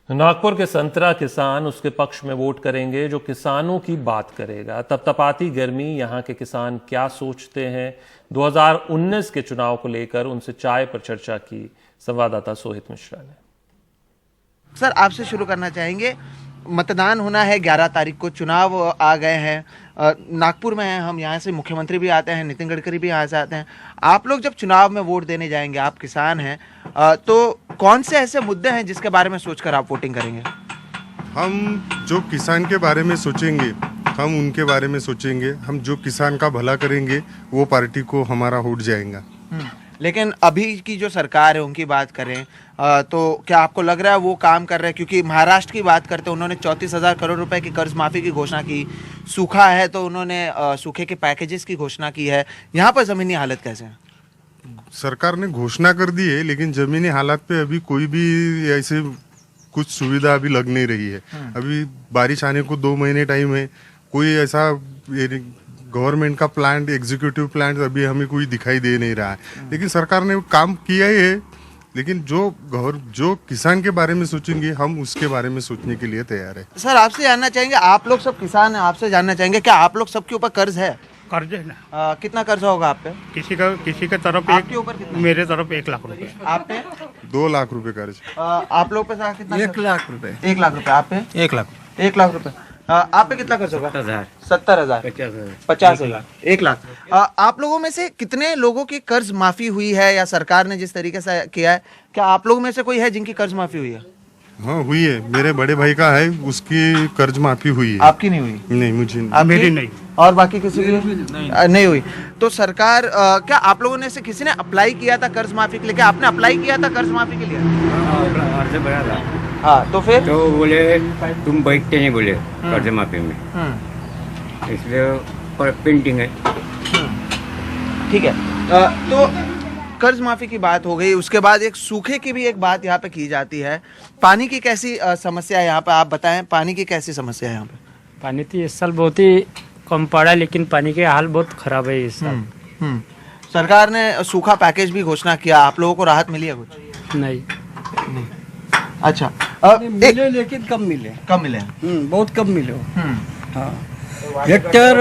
नागपुर के संतरा किसान उसके पक्ष में वोट करेंगे जो किसानों की बात करेगा। तपतपाती गर्मी यहाँ के किसान क्या सोचते हैं, 2019 के चुनाव को लेकर उनसे चाय पर चर्चा की संवाददाता सोहित मिश्रा ने। सर, आपसे शुरू करना चाहेंगे। मतदान होना है 11 तारीख को, चुनाव आ गए हैं, नागपुर में हैं हम, यहाँ से मुख्यमंत्री भी आते हैं, नितिन गडकरी भी यहाँ से आते हैं। आप लोग जब चुनाव में वोट देने जाएंगे, आप किसान हैं, तो कौन से ऐसे मुद्दे हैं जिसके बारे में सोचकर आप वोटिंग करेंगे? हम जो किसान के बारे में सोचेंगे, हम उनके बारे में सोचेंगे। हम जो किसान का भला करेंगे वो पार्टी को हमारा वोट जाएगा। लेकिन अभी की जो सरकार है उनकी बात करें तो क्या आपको लग रहा है वो काम कर रहे हैं? क्योंकि महाराष्ट्र की बात करते हैं, उन्होंने 34,000 करोड़ रुपए की कर्ज माफी की घोषणा की। सूखा है तो उन्होंने सूखे के पैकेजेस की घोषणा की है। यहाँ पर जमीनी हालत कैसे है? सरकार ने घोषणा कर दी है, लेकिन जमीनी हालात पे अभी कोई भी ऐसे कुछ सुविधा अभी लग नहीं रही है। अभी बारिश आने को 2 महीने टाइम है, कोई ऐसा गवर्नमेंट का प्लान, एग्जीक्यूटिव प्लान अभी हमें कोई दिखाई दे नहीं रहा है। लेकिन सरकार ने काम किया ही है, लेकिन जो किसान के बारे में सोचेंगे हम उसके बारे में सोचने के लिए तैयार है। सर, आपसे जानना चाहेंगे, आप लोग सब किसान हैं, आपसे जानना चाहेंगे क्या आप लोग सबके ऊपर कर्ज है? कर्ज है ना। कितना कर्ज होगा आप पे? किसी के तरफ आपके ऊपर कितना? मेरे तरफ 1 लाख रुपए। आप पे 2 लाख रुपए कर्ज। आप लोग पे सारा कितना? 1 लाख रुपए। 1 लाख रुपए। आप पे 1 लाख। 1 लाख रुपए। आप पे कितना कर्ज होगा? 70,000, 50,000, 1 लाख। आप लोगों में से कितने लोगों की कर्ज माफी हुई है, या सरकार ने जिस तरीके से किया है, क्या आप लोगों में से कोई है जिनकी कर्ज माफी हुई है? हाँ हुई है, मेरे बड़े भाई का है, उसकी कर्ज माफी हुई है। आपकी नहीं हुई? नहीं, मुझे नहीं। मेरी नहीं। और बाकी किसी की नहीं हुई? तो सरकार क्या आप लोगों ने से किसी ने अप्लाई किया था कर्ज माफी के लिए? क्या आपने अप्लाई किया था कर्ज माफी के लिए? अर्ज भरा था। हाँ, तो फिर? तो बोले तुम बैठते नहीं, बोले कर्ज माफी में, इसलिए पेंटिंग है। ठीक है। तो कर्ज माफी की बात हो गई, उसके बाद एक सूखे की भी एक बात यहाँ पे की जाती है। पानी की कैसी समस्या है यहाँ पे? आप बताएं, पानी की कैसी समस्या है यहाँ पे? पानी तो इस साल बहुत ही कम पड़ा, लेकिन पानी के हाल बहुत खराब है इस साल। सरकार ने सूखा पैकेज भी घोषणा किया, आप लोगों को राहत मिली है कुछ? नहीं। अच्छा, मिले लेकिन कम मिले। कम मिले? बहुत कम मिले। हाँ, हेक्टर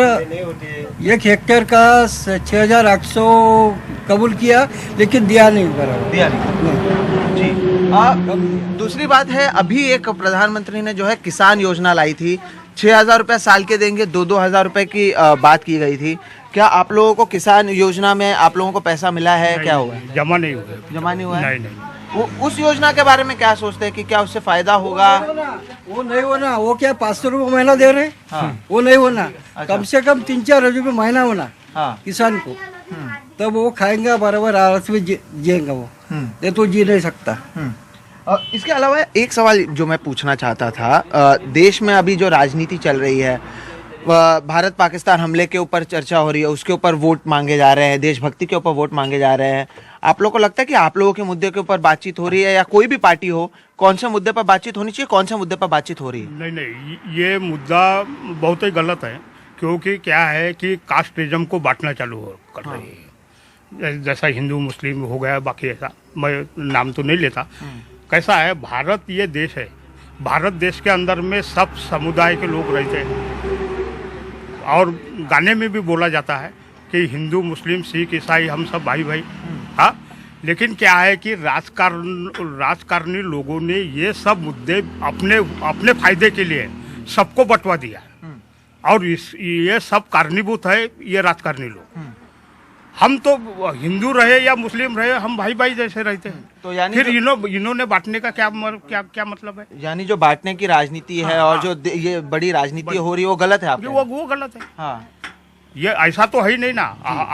1 हेक्टर का 6,800 कबूल किया, लेकिन दिया नहीं बराबर। दिया नहीं जी। दूसरी बात है, अभी एक प्रधानमंत्री ने जो है किसान योजना लाई थी, 6,000 रुपये साल के देंगे, 2-2 हज़ार रुपए की बात की गई थी। क्या आप लोगों को किसान योजना में आप लोगों को पैसा मिला है? क्या हुआ? जमा नहीं हुआ। जमा नहीं हुआ है? नहीं। उस योजना के बारे में क्या सोचते हैं कि क्या उससे फायदा होगा? वो नहीं होना। वो क्या 500 रुपये महीना दे रहे? हाँ। वो नहीं होना। अच्छा। कम से कम 3-4 रुपये महीना होना। हाँ। किसान को, तब वो खाएंगा बराबर, आराम में जिएगा वो। ये तो जी नहीं सकता। इसके अलावा एक सवाल जो मैं पूछना चाहता था, देश में अभी जो राजनीति चल रही है, भारत पाकिस्तान हमले के ऊपर चर्चा हो रही है, उसके ऊपर वोट मांगे जा रहे हैं, देशभक्ति के ऊपर वोट मांगे जा रहे हैं। आप लोगों को लगता है कि आप लोगों के मुद्दे के ऊपर बातचीत हो रही है, या कोई भी पार्टी हो, कौन से मुद्दे पर बातचीत होनी चाहिए, कौन से मुद्दे पर बातचीत हो रही है? नहीं, ये मुद्दा बहुत ही गलत है। क्योंकि क्या है कि कास्टिज्म को बांटना चालू कर रही है। जैसा हिंदू मुस्लिम हो गया, बाकी ऐसा मैं नाम तो नहीं लेता। कैसा है, भारत ये देश है, भारत देश के अंदर में सब समुदाय के लोग रहते हैं, और गाने में भी बोला जाता है कि हिंदू मुस्लिम सिख ईसाई हम सब भाई भाई। हाँ, लेकिन क्या है कि राजकारणी लोगों ने ये सब मुद्दे अपने फायदे के लिए सबको बंटवा दिया, और ये सब कारणीभूत है ये राजकारणी लोग। हम तो हिंदू रहे या मुस्लिम रहे, हम भाई भाई जैसे रहते हैं। तो यानी फिर इन्होंने बांटने का क्या मतलब है? यानी जो बांटने की राजनीति है, और जो ये बड़ी राजनीति हो रही है, वो गलत है आपके? वो गलत है। हाँ, ये ऐसा तो है ही नहीं ना।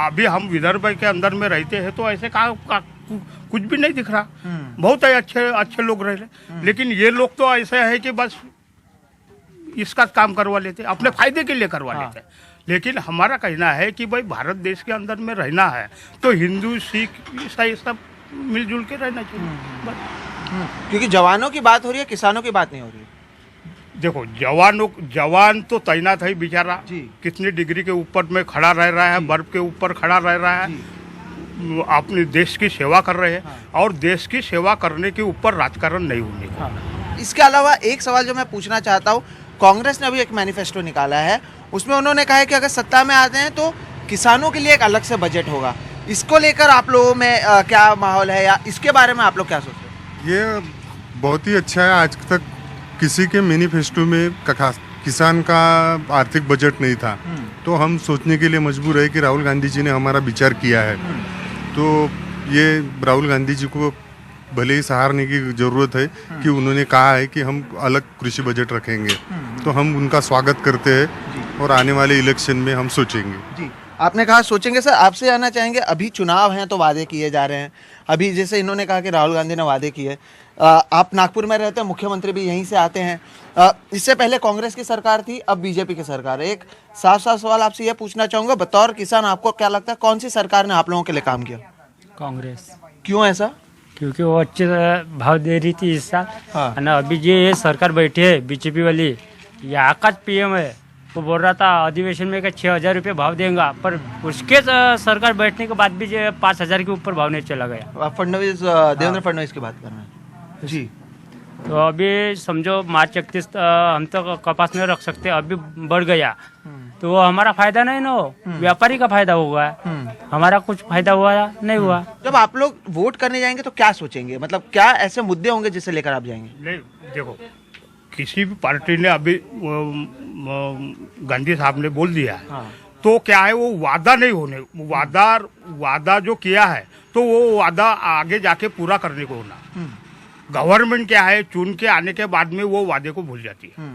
अभी हम विदर्भ के अंदर में रहते हैं, तो ऐसे कुछ भी नहीं दिख रहा। बहुत अच्छे लोग रह रहे, लेकिन ये लोग तो ऐसे है कि बस इसका काम करवा लेते, अपने फायदे के लिए करवा लेते। लेकिन हमारा कहना है कि भाई भारत देश के अंदर में रहना है तो हिंदू सिख ईसाई सब मिलजुल के रहना चाहिए। क्योंकि जवानों की बात हो रही है, किसानों की बात नहीं हो रही है। देखो, जवान तो तैनात है बेचारा, कितनी डिग्री के ऊपर में खड़ा रह रहा है, बर्फ के ऊपर खड़ा रह रहा है, अपने देश की सेवा कर रहे हैं। और देश की सेवा करने के ऊपर राजकारण नहीं होने का। इसके अलावा एक सवाल जो मैं पूछना चाहता हूँ, कांग्रेस ने अभी एक मैनिफेस्टो निकाला है, उसमें उन्होंने कहा है कि अगर सत्ता में आते हैं तो किसानों के लिए एक अलग से बजट होगा। इसको लेकर आप लोगों में क्या माहौल है, या इसके बारे में आप लोग क्या सोचते हैं? ये बहुत ही अच्छा है। आज तक किसी के मैनिफेस्टो में किसान का आर्थिक बजट नहीं था, तो हम सोचने के लिए मजबूर है कि राहुल गांधी जी ने हमारा विचार किया है। तो ये राहुल गांधी जी को भले ही सहारने की जरूरत है कि उन्होंने कहा है कि हम अलग कृषि बजट रखेंगे, तो हम उनका स्वागत करते हैं और आने वाले इलेक्शन में हम सोचेंगे। जी, आपने कहा सोचेंगे। सर, आपसे जानना चाहेंगे, अभी चुनाव हैं तो वादे किए जा रहे हैं। अभी जैसे इन्होंने कहा कि राहुल गांधी ने वादे किए, आप नागपुर में रहते हैं, मुख्यमंत्री भी यहीं से आते हैं। इससे पहले कांग्रेस की सरकार थी, अब बीजेपी की सरकार है। एक साफ साफ सवाल आपसे यह पूछना चाहूंगा, बतौर किसान आपको क्या लगता है कौन सी सरकार ने आप लोगों के लिए काम किया? कांग्रेस, क्यों ऐसा? क्योंकि वो अच्छे भाव दे रही थी इस साल। हाँ। है ना, अभी ये सरकार बैठी है बीजेपी वाली, यहाँ का पीएम है, वो बोल रहा था अधिवेशन में 6,000 रुपये भाव देगा, पर उसके सरकार बैठने के बाद भी 5,000 के ऊपर भाव नहीं चला गया। फडणवीस, देवेंद्र फडणवीस की बात कर रहे हैं जी। तो अभी समझो मार्च 31 हम तो कपास नहीं रख सकते, अभी बढ़ गया तो वो हमारा फायदा नहीं ना हो, व्यापारी का फायदा होगा, हमारा कुछ फायदा हुआ नहीं हुआ। जब आप लोग वोट करने जाएंगे तो क्या सोचेंगे, मतलब क्या ऐसे मुद्दे होंगे जिसे लेकर आप जाएंगे? नहीं, देखो, किसी भी पार्टी ने अभी गांधी साहब ने बोल दिया है, हाँ। तो क्या है, वो वादा नहीं होने, वादा जो किया है तो वो वादा आगे जाके पूरा करने को होना। गवर्नमेंट क्या है, चुन के आने के बाद में वो वादे को भूल जाती है,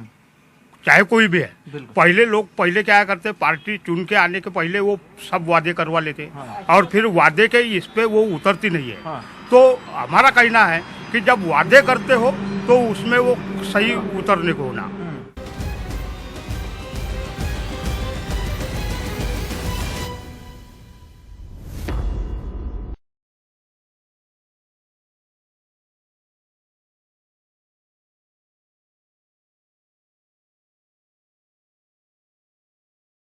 चाहे कोई भी है। पहले क्या करते, पार्टी चुन के आने के पहले वो सब वादे करवा लेते, और फिर वादे के इस पे वो उतरती नहीं है। तो हमारा कहना है कि जब वादे करते हो तो उसमें वो सही उतरने को होना।